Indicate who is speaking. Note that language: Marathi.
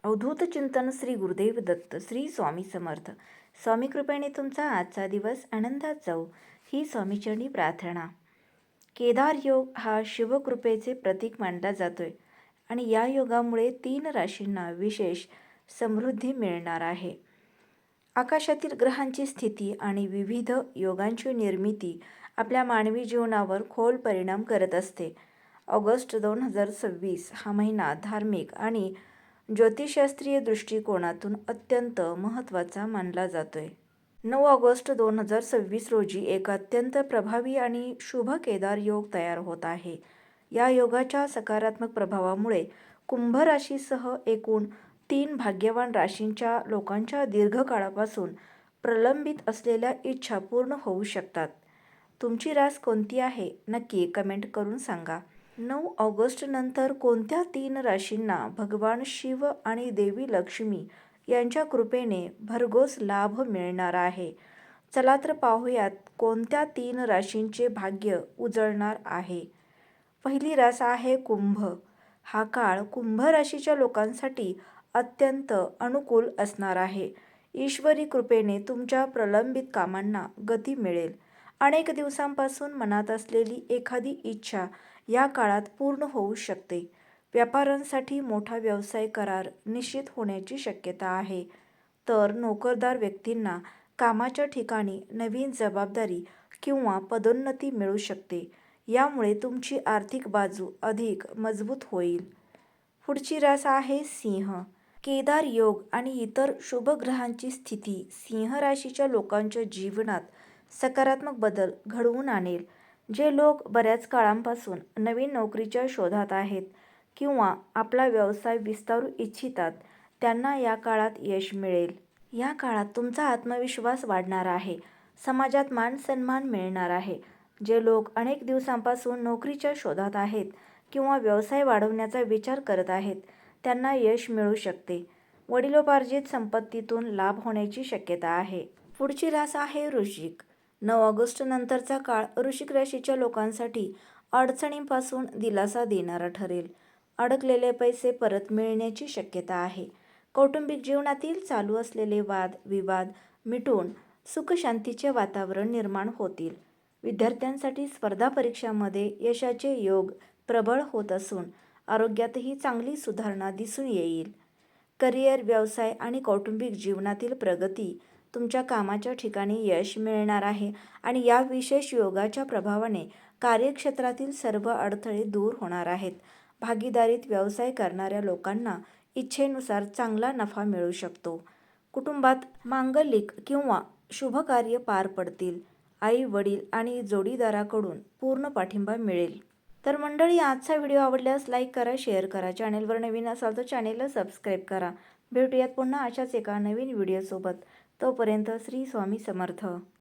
Speaker 1: अवधूत चिंतन श्री गुरुदेव दत्त श्री स्वामी समर्थ. स्वामी कृपेने तुमचा आजचा दिवस आनंदात जाऊ ही स्वामीचरणी प्रार्थना. केदार योग हा शिवकृपेचे प्रतीक मानला जातोय आणि या योगामुळे 3 राशींना विशेष समृद्धी मिळणार आहे. आकाशातील ग्रहांची स्थिती आणि विविध योगांची निर्मिती आपल्या मानवी जीवनावर खोल परिणाम करत असते. ऑगस्ट 2026 हा महिना धार्मिक आणि ज्योतिषशास्त्रीय दृष्टिकोनातून अत्यंत महत्त्वाचा मानला जातोय. 9 ऑगस्ट 2026 रोजी एक अत्यंत प्रभावी आणि शुभ केदार योग तयार होत आहे. या योगाच्या सकारात्मक प्रभावामुळे कुंभ राशीसह एकूण 3 भाग्यवान राशींच्या लोकांच्या दीर्घकाळापासून प्रलंबित असलेल्या इच्छा पूर्ण होऊ शकतात. तुमची रास कोणती आहे नक्की कमेंट करून सांगा. 9 ऑगस्ट नंतर कोणत्या 3 राशींना भगवान शिव आणि देवी लक्ष्मी यांच्या कृपेने भरघोस लाभ मिळणार आहे? चला तर पाहूयात कोणत्या 3 राशींचे भाग्य उजळणार आहे. पहिली रास आहे कुंभ. हा काळ कुंभ राशीच्या लोकांसाठी अत्यंत अनुकूल असणार आहे. ईश्वरी कृपेने तुमच्या प्रलंबित कामांना गती मिळेल. अनेक दिवसांपासून मनात असलेली एखादी इच्छा या काळात पूर्ण होऊ शकते. व्यापाऱ्यांसाठी मोठा व्यवसाय करार निश्चित होण्याची शक्यता आहे. तर नोकरदार व्यक्तींना कामाच्या ठिकाणी नवीन जबाबदारी किंवा पदोन्नती मिळू शकते. यामुळे तुमची आर्थिक बाजू अधिक मजबूत होईल. पुढची रास आहे सिंह. केदार योग आणि इतर शुभ ग्रहांची स्थिती सिंह राशीच्या लोकांच्या जीवनात सकारात्मक बदल घडवून आणेल. जे लोक बऱ्याच काळांपासून नवीन नोकरीच्या शोधात आहेत किंवा आपला व्यवसाय विस्तारू इच्छितात त्यांना या काळात यश मिळेल. या काळात तुमचा आत्मविश्वास वाढणार आहे. समाजात मान सन्मान मिळणार आहे. जे लोक अनेक दिवसांपासून नोकरीच्या शोधात आहेत किंवा व्यवसाय वाढवण्याचा विचार करत आहेत त्यांना यश मिळू शकते. वडिलोपार्जित संपत्तीतून लाभ होण्याची शक्यता आहे. पुढची रास आहे वृश्चिक. 9 ऑगस्ट नंतरचा काळ वृश्चिक राशीच्या लोकांसाठी अडचणींपासून दिलासा देणारा ठरेल. अडकलेले पैसे परत मिळण्याची शक्यता आहे. कौटुंबिक जीवनातील चालू असलेले वाद विवाद मिटून सुखशांतीचे वातावरण निर्माण होतील. विद्यार्थ्यांसाठी स्पर्धा परीक्षांमध्ये यशाचे योग प्रबळ होत असून आरोग्यातही चांगली सुधारणा दिसून येईल. करिअर, व्यवसाय आणि कौटुंबिक जीवनातील प्रगती तुमच्या कामाच्या ठिकाणी यश मिळणार आहे आणि या विशेष योगाच्या प्रभावाने कार्यक्षेत्रातील सर्व अडथळे दूर होणार आहेत. भागीदारीत व्यवसाय करणाऱ्या लोकांना इच्छेनुसार चांगला नफा मिळू शकतो. कुटुंबात मांगलिक किंवा शुभकार्य पार पडतील. आई वडील आणि जोडीदाराकडून पूर्ण पाठिंबा मिळेल. तर मंडळी, आजचा व्हिडिओ आवडल्यास लाईक करा, शेअर करा. चॅनेलवर नवीन असाल तर चॅनेलला सबस्क्राईब करा. भेटूयात पुन्हा अशाच एका नवीन व्हिडिओसोबत. तोपर्यंत श्री स्वामी समर्थ.